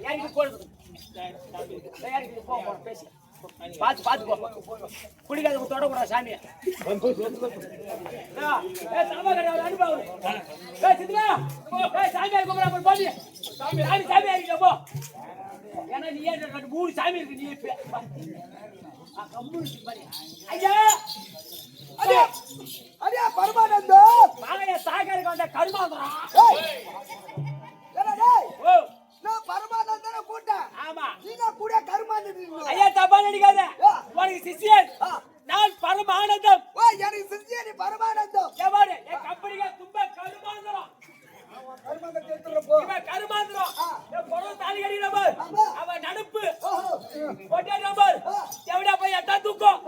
யாருக்கு போடுது யாருக்கு போ பேசி பாத்து பாத்து போ குடிக்காத தொட கூடாது சாமியை அனுபவம் சாமியார் கூப்பிடா போய் சாமியார் இருக்க போ ஏன்னா நீ ஏன் மூணு சாமி இருக்கு நீ ஐயா அடியா பரமானந்தம் மாலைய சாகருக்கு வந்த கருமாந்திரம் நான் பரமானந்தன கூட்டேன் ஆமா நீங்க கூட கருமாந்திரம் ஐயா தப்பா நினைக்காத உனக்கு சிஷ்யன் நான் பரமானந்தம் எனக்கு சிஷ்யன் நீ பரமானந்தம் எவாரு என் கம்பெனிக்கு தும்ப கருமாந்திரம் கருமாந்திரம் பொருள் தாலி கடி நம்பர் அவன் நடுப்பு ஒட்டே நம்பர் எவடா போய் எட்டா தூக்கம்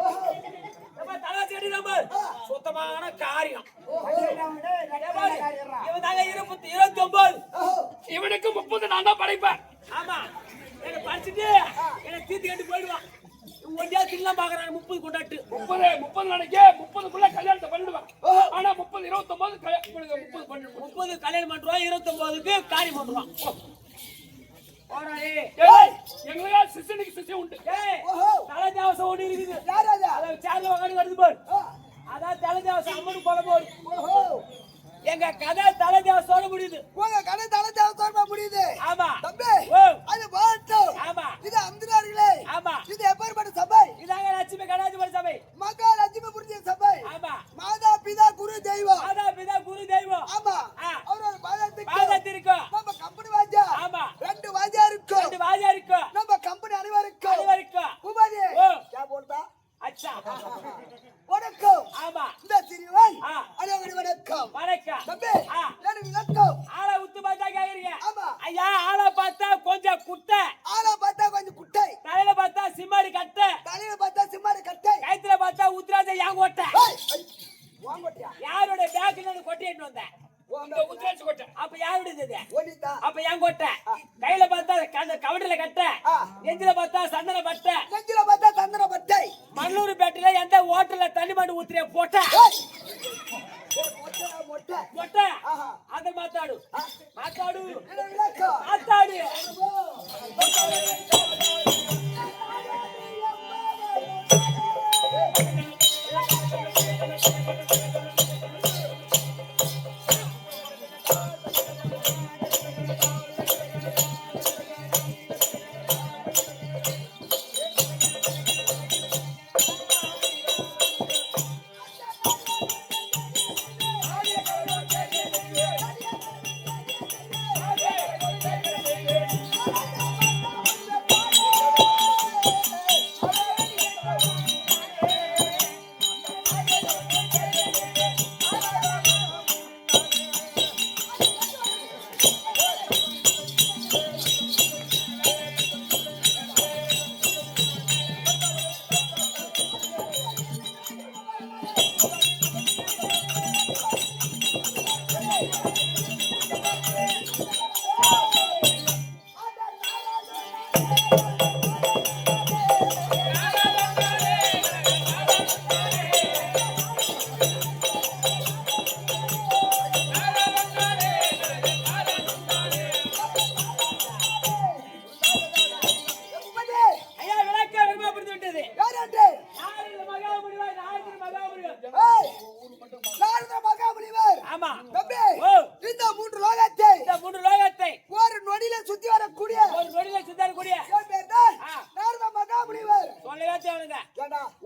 தலாசி கடி நம்பர் சுத்தமான காரியம் இவன் தாங்க 29 இவனுக்கு 30 நான் தான் படைப்பேன் ஆமா என்ன படிச்சுட்டு என்ன தீர்த்து கட்டி போயிடுவான் ஒண்டியா தின்லாம் பாக்குறாங்க 30 கொண்டாட்டு 30 நாளைக்கு 30க்குள்ள கல்யாணத்தை பண்ணிடுவான் ஆனா 30 29 30 கல்யாணம் பண்ணுவான் 29க்கு காரியம் பண்ணுவான் எங்களுக்கா சிஸ்டனுக்கு சிஸ்டம் உண்டு தலை தேவசம் ஒண்ணு இருக்குது அதாவது சேர்ல உட்காந்து வருது பாரு அதான் தலை தேவசம் அம்மனு போல போடு எங்க கதை தலை தேவசோட முடியுது உங்க கதை தலை தேவசோட முடியுது ஆமா தம்பி அது போட்டும் ஆமா இது அம்தினார்களே ஆமா இது எப்பேற்பட்ட சபை இதாங்க லட்சுமி கணாதிபதி சபை மகா லட்சுமி புரிஞ்ச சபை ஆமா மாதா பிதா குரு தெய்வம் ஆமா அவரோட பாதத்திற்கு நம்ம கம்பெனி வாஜா ஆமா ரெண்டு வாஜா இருக்கு நம்ம கம்பெனி அனைவருக்கும் உபாதி क्या बोलता अच्छा வணக்கம் ஆமா இந்த சிறுவன் வணக்கம் தம்பி எனக்கு வணக்கம் ஆளை உத்து பார்த்தா கேக்குறீங்க ஆமா ஐயா ஆளை பார்த்தா கொஞ்சம் குட்டை தலையில பார்த்தா சிம்மாடி கட்டை கைத்துல பார்த்தா உத்ராஜ யாங்கோட்டை யாரோட பேக்ல கொட்டிட்டு வந்தேன் உத்ராஜ கொட்டை அப்ப யாருடைய அப்ப யாங்கோட்டை கையில பார்த்தா கவடில கட்டை நெஞ்சில பார்த்தா சந்தன பட்டை மண்ணூர் பேட்டையில எந்த ஹோட்டல்ல தண்ணி மண்டு ஊத்துறிய போட்ட அத மாத்தாடு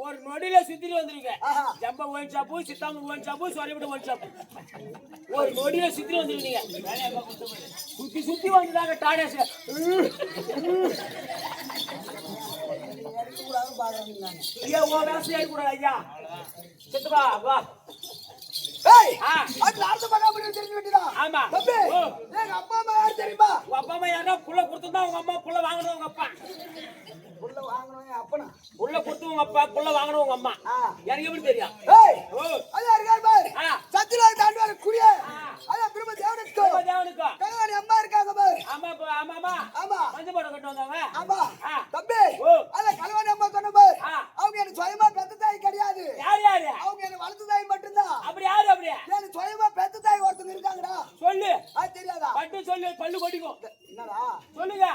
ஒரு நொடியில சுத்திட்டு வந்துருங்க ஜம்ப ஒயின் ஷாப்பு சித்தாம ஒயின் ஷாப்பு சொரிபட ஒயின் ஷாப்பு ஒரு நொடியில சுத்திட்டு வந்துருக்கீங்க சுத்தி வந்துட்டாங்க டாடாஸ் ஐயா ஓ வேசி ஆயி கூட ஐயா சித்தப்பா வா ஏய் அது லாஸ்ட் பகாபுரி தெரிஞ்சு விட்டுடா ஆமா தம்பி எங்க அப்பா அம்மா யார் தெரியுமா உங்க அப்பா அம்மா யாரா புள்ள கொடுத்தா உங்க அம்மா புள்ள வாங்கணும் உங்க அப்பா புள்ள வாங்கணும் அப்பனா புள்ள கொடுத்து உங்க அப்பா புள்ள வாங்கணும் உங்க அம்மா எனக்கு எப்படி தெரியும் ஏய் அது யார் பாரு சத்தியலாய் தாண்டுவாரு குடிய அத பிரம்ம தேவனுக்கு கல்யாணி அம்மா இருக்காங்க பாரு ஆமா ஆமா ஆமா மஞ்ச போட கட்டு வந்தாங்க ஆமா தம்பி அத கல்யாணி அம்மா சொன்ன பாரு அவங்க எனக்கு சுயமா பெத்த தாய் கிடையாது யார் அவங்க எனக்கு வளர்த்த தாய் மட்டும்தான் அப்படி யாரு அப்படி எனக்கு சுயமா பெத்த தாய் ஒருத்தங்க இருக்காங்கடா சொல்லு அது தெரியாதா பட்டு சொல்லு பல்லு கொடிக்கும் என்னடா சொல்லுங்க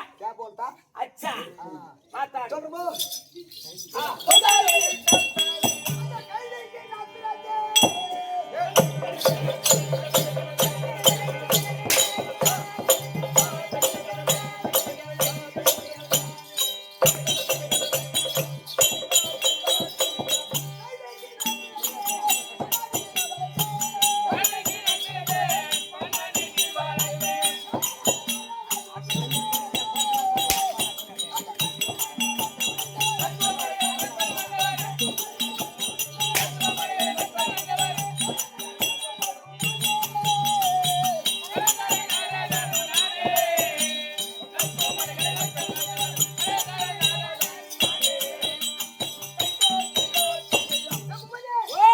ஓ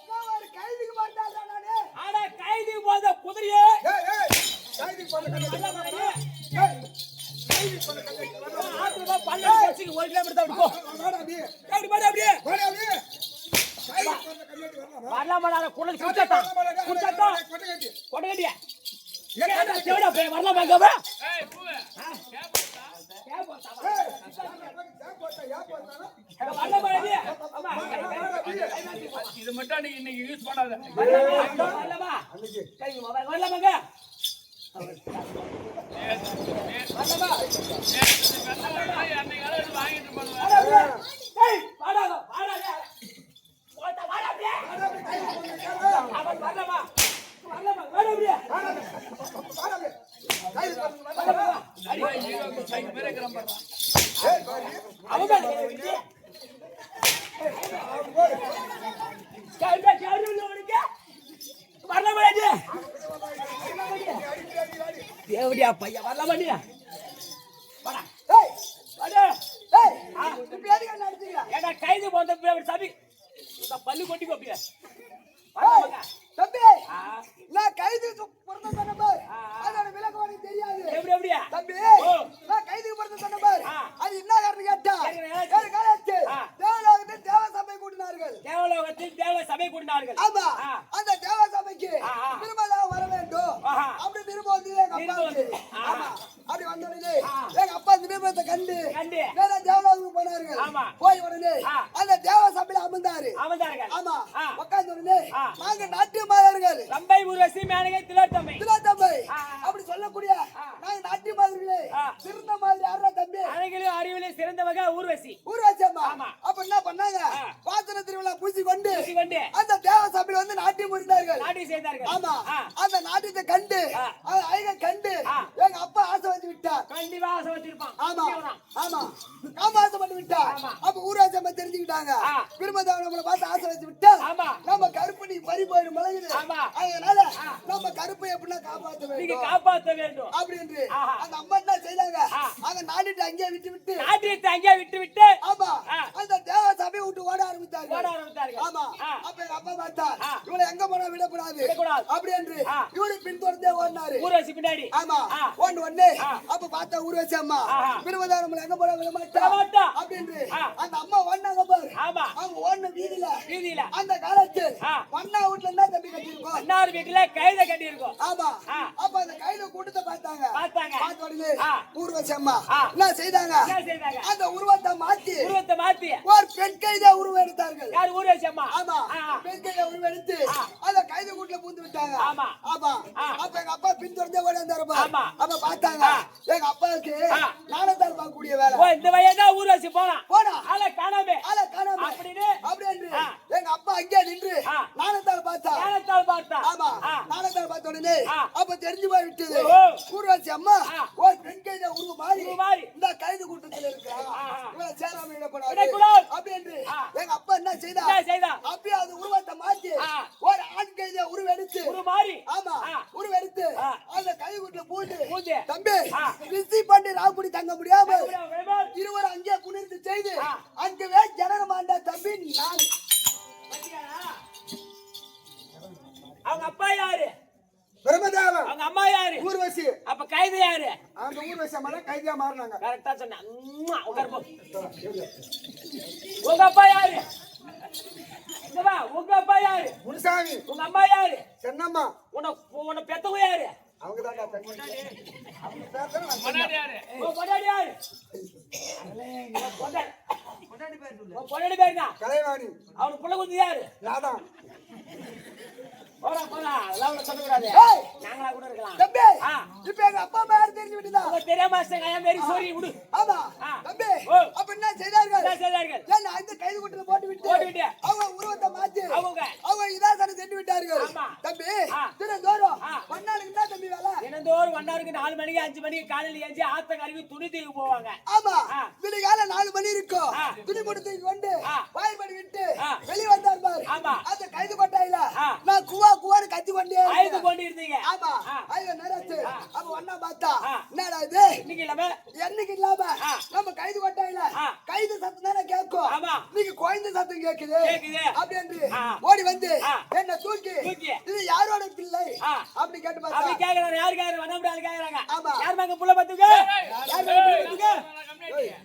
நான் ஒரு கைதிக்கு போட்டாடா நானு. ஆனா கைதி போத குதிரையே கைதிக்கு போட்ட கண்ணாடி. நல்ல மாதிரி கைதிக்கு போட்ட கண்ணாடி. ஆத்துல பல்ல போச்சு 1 கிலோமீட்டர் தான் போ வாடா நீ. அப்படி பாரு அப்படியே வாடா நீ. கைதிக்கு போட்ட கண்ணாடி வரலாமா? வரலாமாடா குடல் குடிச்சா குடிச்சா கொட்டை கட்டி. கொடை கட்டியா ஏடா தேவடா போய் வரலாமா இங்க ஏய், வரலாமா நீ இது மட்டும் நீ இன்னைக்கு யூஸ் பண்ணாத. வரலாமா அன்னைக்கு வரலாமாங்க வரலாமா அன்னைக்கு அளவு வாங்கிட்டு போடுவேன். ஏய் வாடா வாடா போடா வாடா அப்படியே அவன் வரலாமா வரலாமா வாடா அப்படியே வாடா நீ. கைதிக்கு போட்ட வரலாமா ஹீரோக்கு சைன் பேரே கிளம்புறான். அவன் தான் கேளுடா கேளுடா உனக்கு வரலாமா நீ தேவடியா பையன் வரலாமா நீ வாடா ஏய், வாடா ஏய், இப்ப எதுக்கு என்ன அடிச்சீங்க? ஏடா கைது போந்த சாமி இந்த பல்லு கொட்டி கோப்பியா ஏய், தம்பி, ஆ நான் கைதிக்கு பிறந்த சொன்ன பாரு. ஆ. அதோட விளக்கம் உனக்கு தெரியாது. எப்படி எப்படியா தம்பி, ஓ. நான் கைதிக்கு பிறந்த சொன்ன பாரு. ஆ. அது என்ன காரணம் கேட்டா? கேக்குறேன். ஏழு காலத்து ஆ. தேவலோகத்தில் தேவ சபை கூட்டினார்கள். தேவலோகத்தில் தேவ சபை கூடினார்கள் ஆமா, ஆ. அந்த தேவ சபைக்கு ஆ, ஆ. திருமணம் வர வேண்டும். ஆஹா. அப்படி திரும்ப வந்து எங்க திரும்ப அப்பாவுக்கு. வந்து. ஆ. ஆமா, அப்படி வந்த உடனே ஆ. எங்க அப்பா திருமணத்தை கண்டு கண்டு. நேரா தேவலோகத்துக்கு போனார்கள். ஆமா. போய் உடனே ஆ. அந்த தேவ சபையில அமர்ந்தாரு. அமர்ந்தார்கள் ஆமா, ஆ. உட்கார்ந்த உடனே ஆ. நாங்க நாட்டிய மாதர்கள் ரம்பை ஊர்வசி மேனகை திலோத்தமை தம்பி ஆ. அப்படி சொல்லக்கூடிய ஆ. நாங்க நாட்டிய மாதர்களே ஆ. சிறந்த மாதிரி யாரா தம்பி அழகிலும் அறிவிலும் சிறந்தவங்க ஊர்வசி ஊர்வச்சம்மா ஆமா. அப்ப என்ன பண்ணாங்க ஆ. பாத்திர திருவிழா பூசி கொண்டு கொண்டு அந்த தேவ சபையில வந்து நாட்டியம் புரிந்தார்கள். நாட்டி செய்தார்கள் ஆமா, ஆ. அந்த நாட்டியத்தை கண்டு ஆ. அந்த அழகை கண்டு ஆ. எங்க அப்பா ஆசை வந்து விட்டார். கண்டிப்பா ஆசை வச்சிருப்பான் ஆமா ஆமா, காம ஆசை பண்ணி விட்டார். ஆமா. அப்ப ஊர்வச்சம்மா தெரிஞ்சுக்கிட்டாங்க. ஆ. பிரம்மதேவன் நம்மளை பார்த்து ஆசை வச்சு விட்டா ஆமா. நம்ம கருப்பு நீ பறி போயிடும் மலகுது. ஆமா. அதனால ஆ. நம்ம கருப்பை எப்படின்னா காப்பாற்ற நீங்க வேண்டும் காப்பாற்ற வேண்டும் அப்படின்னு ஆஹா. அந்த அம்மா என்ன செய்தாங்க? ஆ. அங்க நாடிட்டு அங்கேயே விட்டு விட்டு நாட்டியத்தை அங்கேயே விட்டு விட்டு ஆமா, ஆ. அந்த தேவ சபையை விட்டு ஓட ஆரம்பித்தாங்க. ஓட ஆரம்பித்தார்கள் ஆமா, ஆ. அப்ப எங்க அப்பா பார்த்தா ஆ. இவளை எங்க போனா விடக்கூடாது விடக்கூடாது. அப்படி என்று ஆ. இவரு பின்தொடர்ந்தே ஓடினாரு. ஊர்வசி பின்னாடி ஆமா, ஆ. ஓண்டு ஒண்ணு ஆ. அப்ப பார்த்தா ஊர்வசி அம்மா ஆஹா. பிரம்மதாரம் எங்க போனா விட மாட்டா விட மாட்டா. அப்படின்னு ஆ. அந்த அம்மா ஓடினாங்க பாரு. ஆமா அவங்க ஓடின வீதியில வீதியில அந்த காலத்தில் ஆ. மண்ணா வீட்டுல என்ன தம்பி கட்டியிருக்கோம். அன்னார் வீட்டுல கைத கட்டி இருக்கும் ஆமா, ஆ. அப்ப அந்த கையில கூட்டத்தை பார்த்தாங்க. பார்த்தாங்க. பார்த்த உடனே ஆ. ஊர்வசி அம்மா ஆ. என்ன செய்தாங்க? என்ன செய்தாங்க அந்த உருவத்தை மாத்தி உருவத்தை மாத்தி ஒரு பெண் கைதா உருவம் எடுத்தார்கள். யார் ஊர்வசி அம்மா ஆமா, ஆ. பெண் கைதா உருவம் எடுத்து ஆ. அந்த கைது கூட்டுல பூந்து விட்டாங்க. ஆமா. ஆமா, ஆ. அப்ப எங்க அப்பா பின்தொடர்ந்தே ஓடி வந்தாரு பாரு. ஆமா. அப்ப பார்த்தாங்க ஆ. எங்க அப்பாவுக்கு ஆ. நாணத்தால் பார்க்கக்கூடிய வேலை. ஓ இந்த வயதா ஊர்வசி போனா போனா ஆளை காணாமே ஆளை காணாம அப்படின்னு அப்படி என்று ஆ. எங்க அப்பா அங்கே நின்று ஆ. நாணத்தால் பார்த்தா. ஞானத்தால் பார்த்தா ஆமா, ஆ. நாணத்தால் பார்த்த உடனே ஆ. அப்ப தெரிஞ்சு போய் விட்டது. ஓ. ஊர்வசி அம்மா ஆ. ஒரு பெண் கைதா உருவம் மாறி உருவம் மாறி. இந்த கைது கூட்டத்தில் இருக்கிறா. ஆ. இவளை சேராம விடக்கூடாது விடக்கூடாது. அப்படி என்று ஆ. எங்க அப்பா என்ன செய்தா? என்ன செய்தா? அப்பயே அது உருவத்தை மாத்தி ஆ. ஒரு ஆண் கைதியா உருவெடுத்து ஒரு மாதிரி ஆமா, ஆ. உருவெடுத்து ஆ. அந்த கைகுட்டுல பூண்டு பூந்து. தம்பி ஆ. ரிசி பண்ணி ராகுடி தங்க முடியாம வேணும். இருவர் அங்கே புனிந்து செய்து ஆ. அங்கவே ஜனனமாண்ட தம்பி நான். அவங்க அப்பா யாரு பிரம்மதேவன் அவங்க அம்மா யாரு ஊர்வசி அப்ப கைது யாரு அந்த ஊர்வசி அம்மா கைதியா மாறினாங்க. கரெக்டா சொன்ன உங்க அப்பா யாரு இங்க வா, உங்க அப்பா யாரு முனுசாமி உங்க அம்மா யாரு சென்னம்மா உன்னை பெத்தவங்க யாரு அவங்க தான் முன்னாடி யாரு? உன் பொண்டாட்டி யாரு உன் பொண்டாட்டி பேர் தான் கலைவாணி அவனுக்கு புள்ள குத்து யாரு ராதா போடா போடா அதெல்லாம் உனக்கு சொல்லக்கூடாது. ஏய், நாங்களா கூட இருக்கலாம். தம்பி ஆ. இப்ப எங்க அப்பா அம்மா யாரும் தெரிஞ்சு விட்டுதா? உங்க தெரியாம வெரி சாரி விடு. ஆமா ஆ. தம்பி ஓ. அப்ப என்ன செய்தார்கள்? என்ன செய்தார்கள்? ஏன் அந்த கைது குட்டில போட்டு விட்டு அவங்க உருவத்தை மாத்தி அவங்க இதாசனை சென்று விட்டார்கள். ஆமா. தம்பி ஆ. தினந்தோறும் ஆ. மண்ணாளுக்கு தான் தம்பி வேலை. தினந்தோறும் 1 hour 4 மணிக்கு 5 மணிக்கு காலையில ஏஞ்சி ஆத்த கருவி துணி தூக்கி போவாங்க. ஆமா ஆ. விடிகால 4 மணி இருக்கும். ஆ. துணி போட்டு தூக்கி கொண்டு ஆ. வாய்ப்படி விட்டு ஆ. வெளிய வந்தார் பாரு. ஆமா. அந்த கைது கொட்டாயில ஆ. நான் குவா குவான்னு கத்தி கொண்டே ஆயுத கொண்டு இருந்தீங்க. ஆமா ஆ. ஐயோ நரத்து அப்ப ஒண்ணா பார்த்தா ஆ. என்னடா இது இன்னைக்கு இல்லாம என்னைக்கு இல்லாம ஆ. நம்ம கைது கொட்டாயில ஆ. கைது சத்தம் தானே கேட்கும். ஆமா. நீங்க குழந்தை சத்தம் கேக்குது கேக்குது. அப்படின்னு ஆ. ஓடி வந்து ஆ. என்ன தூக்கி தூக்கி. இது யாரோட பிள்ளை ஆ. அப்படி கேட்டு அப்படி பார்த்தா கேக்குறாங்க. யாரு கேக்குறாங்க? வண்ணாமடி ஆளு கேக்குறாங்க. ஆமா. யார் மங்க புள்ள பாத்துக்க? யார் மங்க புள்ள பாத்துக்க?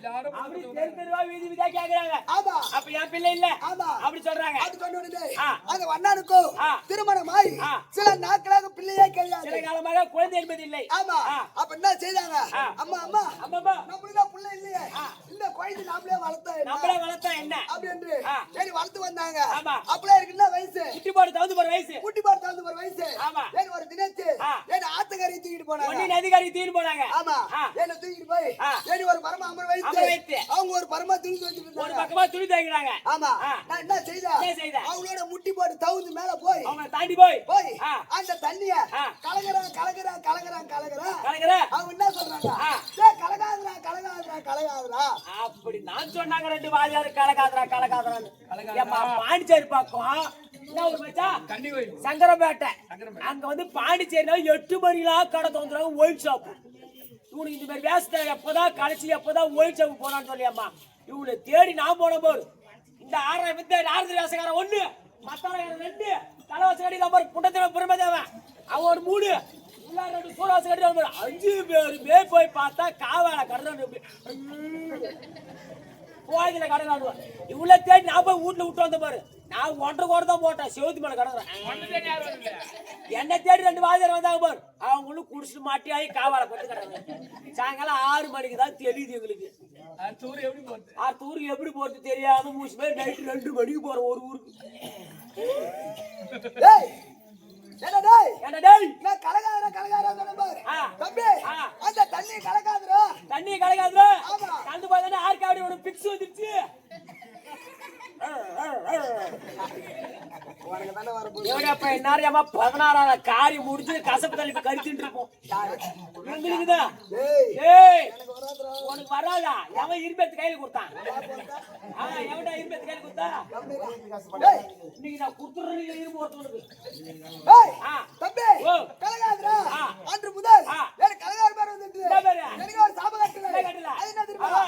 எல்லாரும் அப்படி தெருவா வீதி வீதியா கேக்குறாங்க. ஆமா அப்ப என் பிள்ளை இல்ல ஆமா அப்படி சொல்றாங்க. அது கொண்டு வந்து ஆ. அந்த வண்ணானுக்கும் ஆ. திருமணமாய் ஆ. சில நாட்களாக பிள்ளையே சில கிடையாது. காலமாக குழந்தை என்பது இல்லை. ஆமா ஆ. அப்ப என்ன செய்தாங்க? ஆ. அம்மா அம்மா அம்மாமா நம்மளுக்கு தான் பிள்ளை இல்லையே ஆ. இந்த குழந்தை நாமளே வளர்த்தா என்ன? நம்மளே வளர்த்தா என்ன? அப்படி என்று ஆ. சரி வளர்த்து வந்தாங்க. ஆமா. அப்படியே இருக்குல்ல வயசு குட்டி போட்டு தகுந்து போற வயசு. குட்டி பார்த்து வந்து ஒரு வயசு ஆமா. ஏன் ஒரு தினத்து ஆ. ஏன் ஆத்துக்காரி தூக்கிட்டு போனாங்க. ஒன்னின் அதிகாரி தீர்ந்து போனாங்க. ஆமா ஆ. என்ன தூக்கிட்டு போய் ஆ. ஏன் ஒரு பரம அமர் அமர வைத்து வைத்து. அவங்க ஒரு பரமா தூக்கி வச்சுட்டு ஒரு இருந்தாங்க. பக்கமா துணி தைக்கிறாங்க. ஆமா ஆ. நான் என்ன செய்தா என்ன செய்த? அவங்களோட முட்டி போட்டு தவுந்து மேல போய் அவங்க தாண்டி போய் போய் ஆ. அந்த தண்ணிய ஆ. கலகறான் கலகறான் கலகறான் கலகறான் கலக்குற. அவங்க என்ன சொல்றாங்க? ஆ. டேய் கலகாதடா கலகாதடா கலகாதடா அப்படி நான் சொன்னாங்க. 2 வாதியாரு கலக்காதரா கலக்காதரான்னு. ஏம்மா பாண்டிச்சேரி பக்கம் என்ன ஊர் மச்சான்? கண்ணி கோயில் சங்கரப்பேட்டை. அங்க வந்து பாண்டிச்சேரியில 8 மணிக்கெல்லாம் கடை தோந்துறாங்க ஒயின் ஷாப். இவனுக்கு இந்த மாதிரி வேஸ்ட் எப்பதான் கடைசி எப்பதான் ஒயின் ஷாப் போனான்னு சொல்லியம்மா இவனை தேடி நான் போன போது இந்த 6 வித்த 6 வேசக்காரன் 1 மத்தாளக்காரன் 2 தலைவாசக்காரி நம்பர் புண்டத்தில பிரமதேவன் அவன் ஒரு 3 எல்லாரும் 2 சூடாசக்காரி நம்பர் 5 பேருமே போய் பார்த்தா காவால கடை போயதுல கடை காடுவான். இவ்வளோ தேடி நான் போய் வீட்டுல விட்டு வந்த பாரு. நான் 1.5 கோடி தான் போட்டேன். செவத்து மேல கடை என்ன தேடி 2 வாதியார் வந்தாங்க பாரு. அவங்களும் குடிச்சிட்டு மாட்டி ஆகி காவால பட்டு கிடக்குறாங்க. சாயங்காலம் 6 மணிக்கு தான் தெரியுது எங்களுக்கு. தூர் எப்படி போறது? ஊருக்கு எப்படி போறது தெரியாம மூச்சு பேர் நைட்டு 2 மணிக்கு போறோம் ஒரு ஊருக்கு. டேய் என்ன டேய் என்ன டேய் நான் கலகாதடா கலகாதடா சொன்ன பாரு. ஆ. தம்பி ஆ. அந்த தண்ணி கலகாதடா. தண்ணி கலக்காதுல ஆமா. கலந்து பார்த்தா ஆர்காவடி ஒரு பிக்ஸ் வந்துருச்சு. உனக்கு தானே வர போகுது. எவனப்பா என்னாரியாமா 16 காரி முடிச்சு கசப்பு தள்ளி கறிச்சுட்டு இருப்போம். எங்களுக்குதா டேய் ஏய் எனக்கு வராதடா. உனக்கு வராதா? எவன் இரும்பெடுத்து கையில கொடுத்தான்? எவன்டா இரும்பெடுத்து கையில கொடுத்தா? டேய் இன்னைக்கு நான் குடுத்துறேன் இரும்பு ஒருத்தவனுக்கு. டேய் ஆ. தம்பி ஓ. கலகாதடா. ஆ. அன்று முதல் ஆ. எனக்கு கலகாத பேர் வந்துட்டு. என்ன பேரு? எனக்கு ஒரு சாப கட்டல. என்ன கட்டல? அது என்ன தெரியுமா?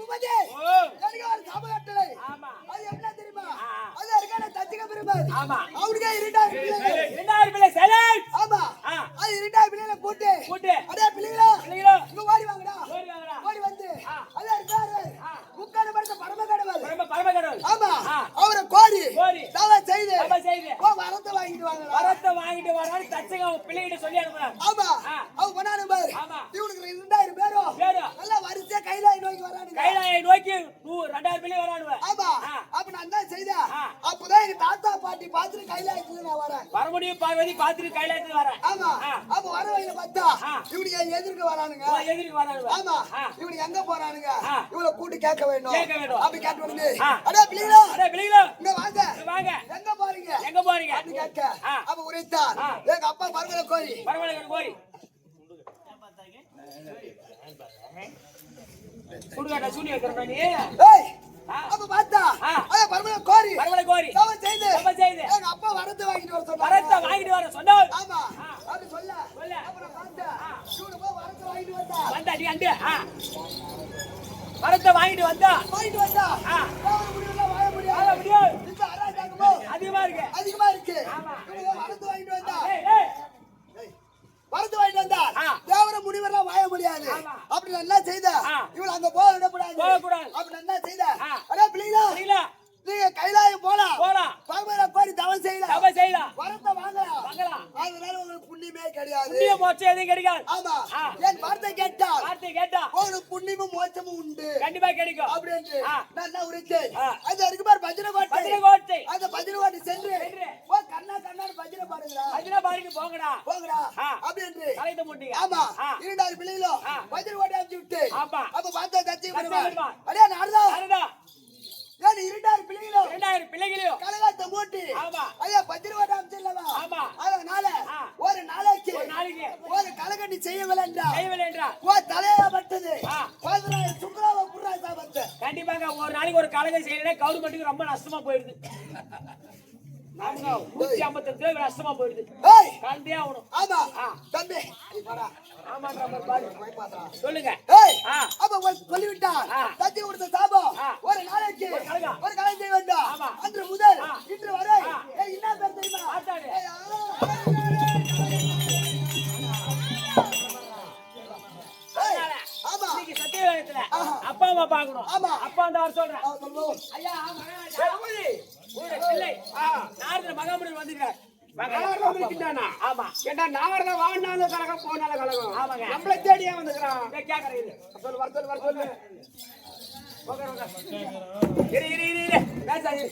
பூபதி, ஓ. எனக்கு ஒரு சாப கட்டளை. ஆமா. அது என்ன தெரியுமா? ஆ. அது இருக்கான தத்திக பெருமாள். ஆமா. அவனுக்கே இருட்டாய் பிள்ளைங்க. என்ன பிள்ளை சைலன்ஸ். ஆமா. ஆ. அது இருட்டாய் பிள்ளைகளை கூட்டு. கூட்டு. அடே பிள்ளைங்களா, பிள்ளைங்களா. இங்க ஓடி வாங்கடா. ஓடி வாங்கடா. ஓடி வந்து ஆ. அதே இருக்காரு. ஆ. முக்கால படுத்த பரம கடவுள். பரம கடவுள். ஆமா. ஆ. அவரை கோரி கோரி. தவ செய்து தவ செய்து. வரத்தை வாங்கிட்டு வாங்கடா. வரத்தை வாங்கிட்டு வரான்னு தச்சங்க அவங்க பிள்ளைகிட்ட சொல்லி அனுப்புறாங்க. ஆமா. ஆ. அவ பண்ணானு பாரு. ஆமா. இவனுக்கு 2000 பேரும் பேரு. நல்லா வரிசையா கைலாய நோக்கி வரானுங்க. கைலாயை நோக்கி 2000 பிள்ளை வரானுவ. ஆமா. ஆ. அப்ப நான் என்ன செய்தேன்? ஆ. அப்பதான் எங்க தாத்தா பாட்டி பார்த்துட்டு கைலாயத்துல நான் வரேன். மறுபடியும் பார்வதி பார்த்துட்டு கைலாயத்துக்கு வரேன். ஆமா. ஆ. அப்ப வர வழியில பார்த்தா ஆ. இவனுக்கு எதிர்க்க வரானுங்க. எதிர்க்கு வரானுவ. ஆமா. ஆ. இவனுக்கு எங்க போறானுங்க? ஆ. இவளை கூட்டி கேட்க வேண்டும். கேட்க வேண்டும். அப்படி கேட்டு வந்து ஆ. அடே பிள்ளைங்களா, அடே பிள்ளைங்களா இங்க வாங்க. வாங்க. எங்க போறீங்க? எங்க போறீங்க? அப்படி கேட்க ஆ. அப்ப உரைத்தான் ஆ. எங்க அப்பா பரவல கோரி. பரவாயில்ல கோரி. சுடுகாட்ட சூனி வைக்கிறா நீ. ஏய் ஆ. அப்ப பார்த்தா ஆ. அத பரவல கோரி. பரவாயில்ல கோரி. தவ செய்து தவ செய்து. எங்க அப்பா வரத்தை வாங்கிட்டு வர சொன்னாங்க. வரத்தை வாங்கிட்டு வர சொன்னார். ஆமா. ஆ. அப்படி சொல்ல சொல்ல. அப்புறம் பார்த்தா ஆ. இவனு போய் வரத்தை வாங்கிட்டு வந்தா. வந்த அடி அண்டு வரத்தை வாங்கிட்டு வந்தா தேவர முடிவெல்லாம் வாழ வாழ முடியாது. முடியாது இந்த அராஜகமோ அதிகமா இருக்கு அதிகமா இருக்கு. ஆமா. இவங்க வரத்து வாங்கிட்டு வந்தா ஏய், ஏய். வரத்து வாங்கிட்டு வந்தா ஆ. தேவர முடிவெல்லாம் வாழ முடியாது. ஆமா. அப்படி நான் என்ன செய்த ஆ. இவள அங்க போக விடக்கூடாது. போகக்கூடாது. அப்படி நான் என்ன செய்த ஆ. அடே பிள்ளைங்களா சரிங்களா நீங்க கைலாயம் போலாம் போலாம் பகவான கோரி தவம் செய்யலாம் தவ செய்யலாம் வரத்தை வாங்கலாம் வாங்கலாம் அதனால உங்களுக்கு புண்ணியமே கிடையாது. புண்ணிய மோட்சம் எதுவும் கிடைக்காது ஆமா ஆ. என் வார்த்தை கேட்டால் வார்த்தை கேட்டா உங்களுக்கு புண்ணியமும் மோட்சமும் உண்டு கண்டிப்பா கிடைக்கும் அப்படின்னு ஆ. நான் என்ன உரைத்தேன். ஆ. அது இருக்கு பாரு பஜனை கோட்டை. பத்திர கோட்டை அந்த பஜனை கோட்டை சென்று சென்று. ஓ கண்ணா கண்ணான்னு பஜனை பாடுங்களா அதுல பாருங்க போங்கடா போங்கடா ஆ. அப்படின்னு கலைத்த முட்டிங்க ஆமா ஆ. 2000 பிள்ளைகளும் ஆ. பஜனை கோட்டை அனுப்பிச்சு விட்டு ஆமா அப்ப பார்த்தா தச்சி தச்சி பண்ணுவா பண்ணுவா. அடே நாடுதா அதுதான் ஏன் 2000 பிள்ளைகளும் 2000 பிள்ளைகளையும் கலகாத்த மூட்டி ஆமா. ஐயா பஜனை கோட்டை அனுப்பிச்சிடலவா ஆமா. அதனால ஆ. ஒரு நாளைக்கு ஒரு நாளைக்கு ஒரு கலகட்டி செய்யவில்லை என்றால் செய்வல் என்றா ஓ தலையா பட்டது ஆ. 15 சுக்கராவ புறா சாபத்து கண்டிப்பாக ஒரு நாளைக்கு ஒரு கலகம் செய்யலன்னா கவர்மெண்ட்டுக்கு ரொம்ப நஷ்டமா போயிடுது ஆமாங்க 158 ரூபாய் நஷ்டமா போயிடுது ஏய் கலந்தே ஆகணும் ஆமா ஆ. தம்பி நீ வாடா ஆமான்ற மாதிரி பாரு போய் பாத்துறா சொல்லுங்க ஏய் ஆ. அப்ப சொல்லிவிட்டான் ஆ. தத்தி கொடுத்த சாபம் ஆ. ஒரு நாளைக்கு ஒரு கலகம். ஒரு கலகம் செய்ய வேண்டாம் ஆமா. அன்று முதல் ஆ. இன்று வரை ஆ. ஏய் என்ன பேர் தெரியுமா ஆத்தாடி. ஏய், அதனால ஆமா இன்னைக்கு சத்தியவேகத்துல ஆஹா. அப்பா அம்மா பார்க்கணும் ஆமா. அப்பா வந்து அவர் சொல்றேன் ஆ, சொல்லுவோம். ஐயா ஊர பிள்ளை நாரதர் மகாமுனிவர் வந்திருக்கார் ஆமா ஏண்டா நாவரதான் வாழ்நாளும் கலகம் போனாலும் கலகம் ஆமாங்க. நம்மள தேடியே வந்துக்கிறான் இதை கேக்குறேன் சொல்லு வர சொல்லு வர சொல்லு இரு இரு இரு இரு பேசா இரு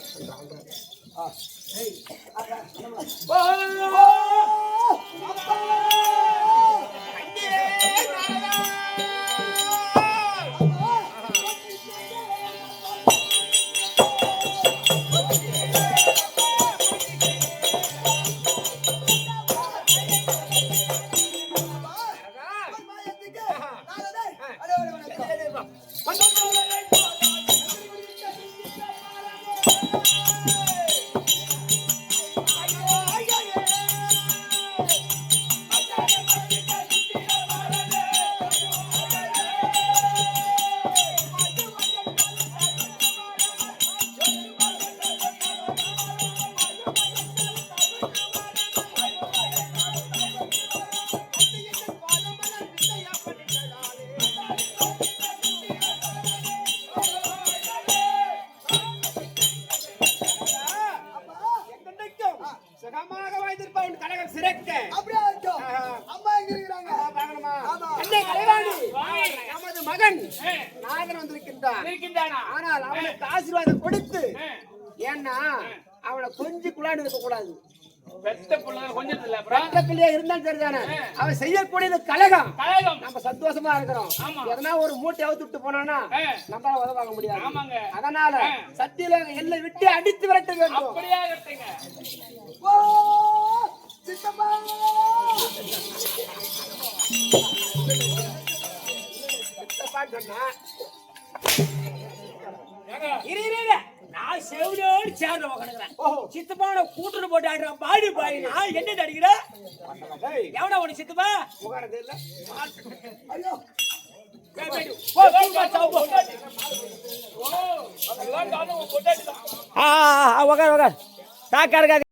மாயத்துக்கு நாரதே அடே வணக்கம் என்னைக்கும் சுகமாக வாழ்ந்திருப்பான் கலகம் சிறக்க அப்படியே இருக்கட்டும். அம்மா எங்க இருக்கிறாங்க பார்க்கணுமா ஆமா. என்ன கலைவாணி நமது மகன் நாகன் வந்திருக்கின்றான் இருக்கின்றானா ஆனால் அவனுக்கு ஆசீர்வாதம் கொடுத்து ஏன்னா அவனை கொஞ்சம் குழாடி இருக்க கூடாது பெத்த புள்ள கொஞ்சம் இல்ல அப்புறம் பக்கத்திலேயே இருந்தாலும் சரிதானே அவன் செய்யக்கூடியது கலகம் கலகம் நம்ம சந்தோஷமா இருக்கிறோம் ஆமா. எதனா ஒரு மூட்டை அவுத்துட்டு போனோம்னா நம்மளால உதவாங்க முடியாது ஆமாங்க. அதனால சத்தியில எல்லை விட்டு அடித்து விரட்ட வேண்டும் அப்படியே இருக்கீங்க ஓ சித்தப்பா சித்தப்பான்னு சொன்னா இரு இரு இரு நான் செவிலோடு சேர்ந்து உட்காந்துக்கிறேன் சித்தப்பாவோட கூட்டுன்னு போட்டு ஆடுறான் பாடி பாடி நான் என்ன அடிக்கிறேன் எவனா உனக்கு சித்தப்பா உகாரது இல்ல ஐயோ போ, தூக்கா, சாவு, போ. உக்கார் உக்கார் தாக்கா இருக்காது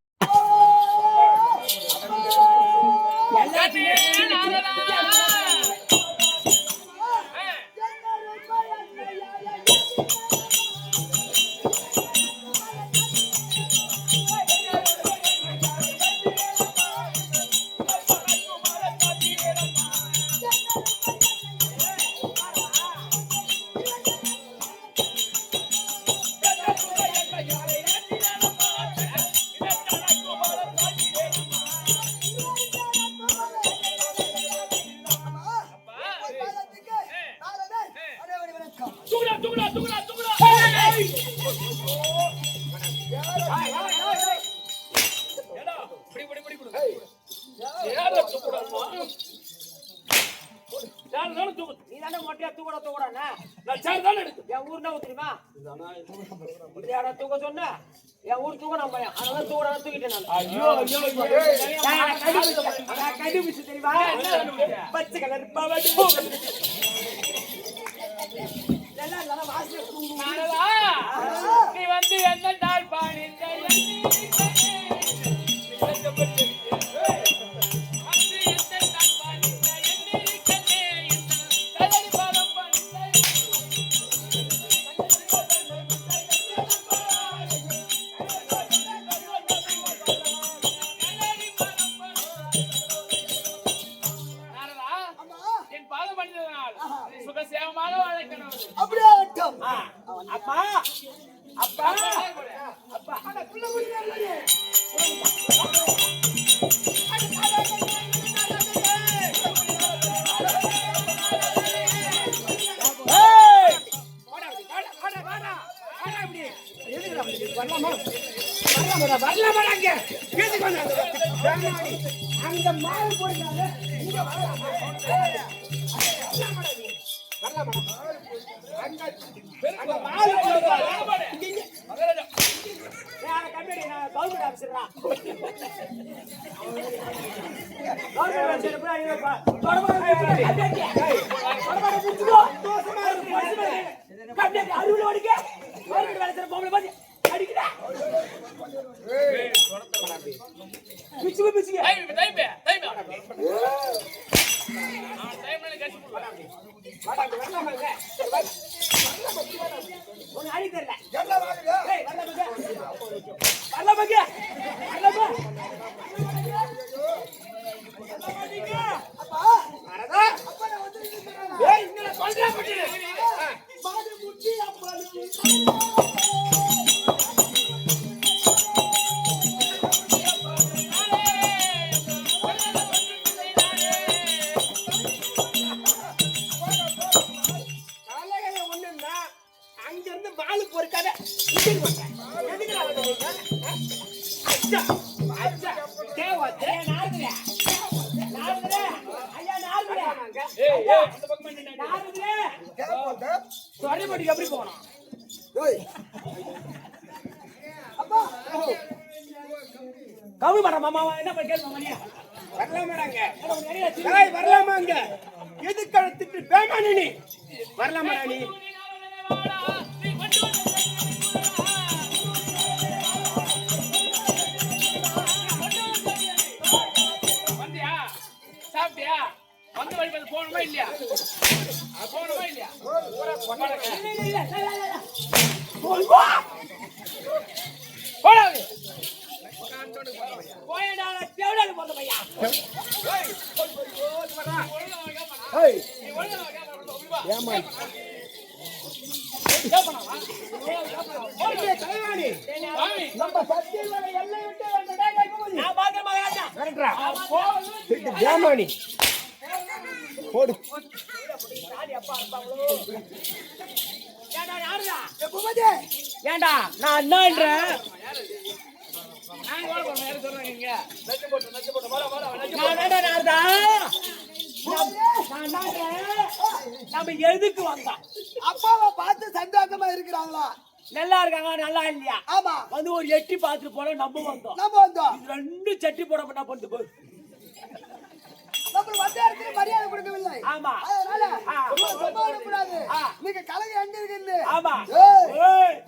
தூக்குடா தூக்குடா தூக்குடா தூக்குடா ஏடா புடி புடி புடி புடி ஏடா தூக்குடா நான் தூக்கு நீ தானே மொட்டையா தூக்குடா தூக்குடானா நான் சேர் தானே எடுத்து என் ஊர் என்ன தெரியுமா யாரா தூக்க சொன்னா என் ஊர் தூக்க நம்ம அதனால தூக்குடா தூக்கிட்டேன் நான் ஐயோ ஐயோ கண்டுபிடிச்சு தெரியுமா பச்சை கலர் பவடி பாதம் பண்ணினால் சுகசேவமாக வாழக்கணும். அப்படியே ஆகட்டும். அப்பா அப்பா அப்பா அங்க மாறு போயிட்டாங்க. அங்கிருந்து வாழு பொறுக்காத எப்படி போகணும்? கவு வர மாமா என்ன பண்ண கேள்வி வரலாமாங்க? எது கழுத்துட்டு பேமானி நீ வரலாமா நீ? வந்தியா? சாப்பிட்டியா? வந்து வழிபது போகணுமா இல்லையா? போகணுமா இல்லையா? போடாது போயடா தேவடாது போந்த பையா. ஏண்டா நான் என்னன்றேன்? நம்ம எதுக்கு வந்தோம்? அப்பாவை பார்த்து சந்தோஷமா இருக்கிறாங்களா? நல்லா இருக்காங்க நல்லா இல்லையா? ஆமா வந்து ஒரு எட்டி பார்த்துட்டு போல நம்ம வந்தோம். இது ரெண்டு சட்டி போட பண்ணா பண்ணு போய் நம்ம வந்த இடத்துல மரியாதை கொடுக்கவில்லை. ஆமா அதனால கூடாது. நீங்க கலங்க எங்க இருக்குன்னு. ஆமா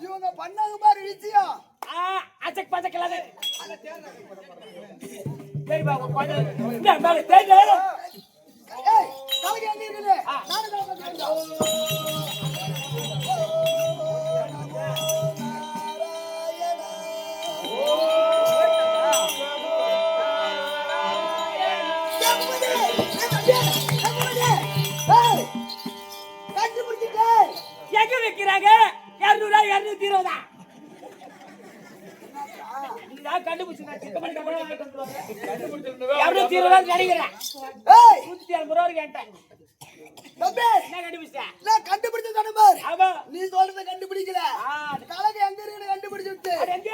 இவங்க பண்ணாங்க பாரு விஷயம். அச்சக் பச்சக் இல்லாத சரி பா கொஞ்சம் இந்த மேல தேடு. ஏய் கலங்க எங்க இருக்குன்னு நானே தான் எங்க வைக்கிறாங்க? 200 220 நீதான் கண்டுபிடிச்சு நினைக்கிறேன். 150 கேட்டேன். கண்டுபிடிச்ச சொன்ன ஆமா நீ சொல்றத கண்டுபிடிக்கல. கலக எங்க இருக்கு கண்டுபிடிச்சு விட்டு எங்க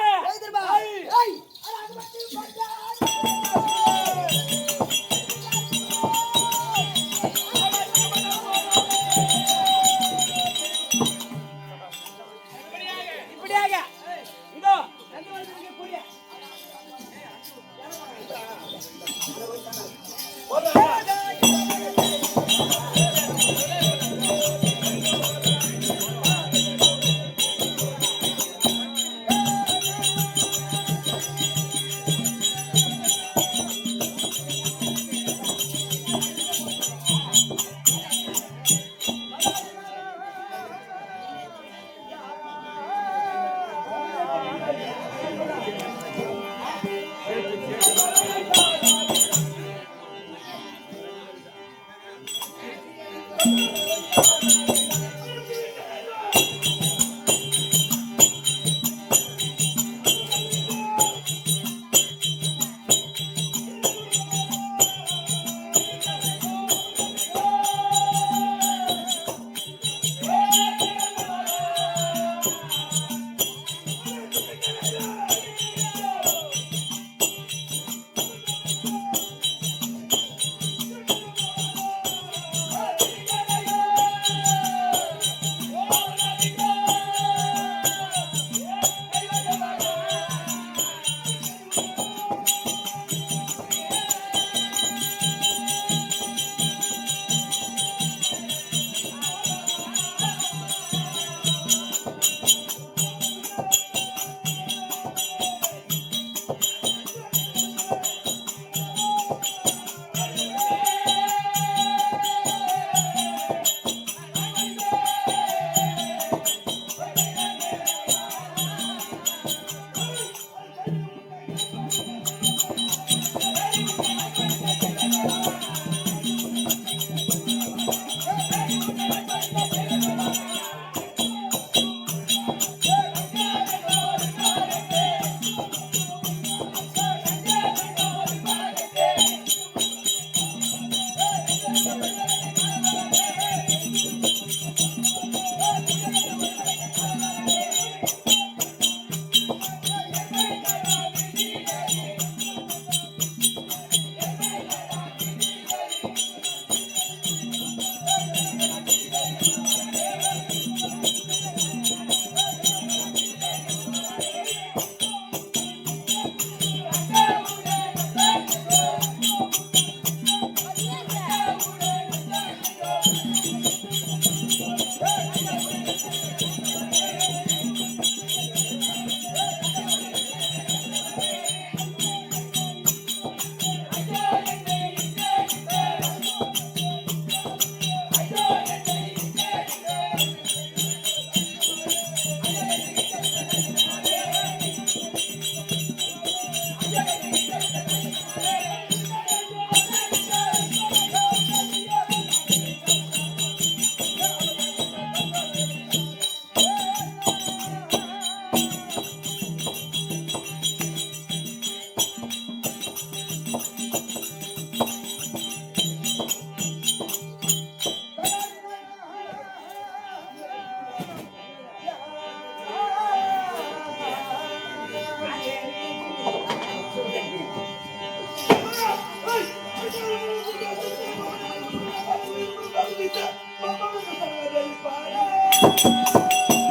இப்படியாக இதோ கூடிய Bye.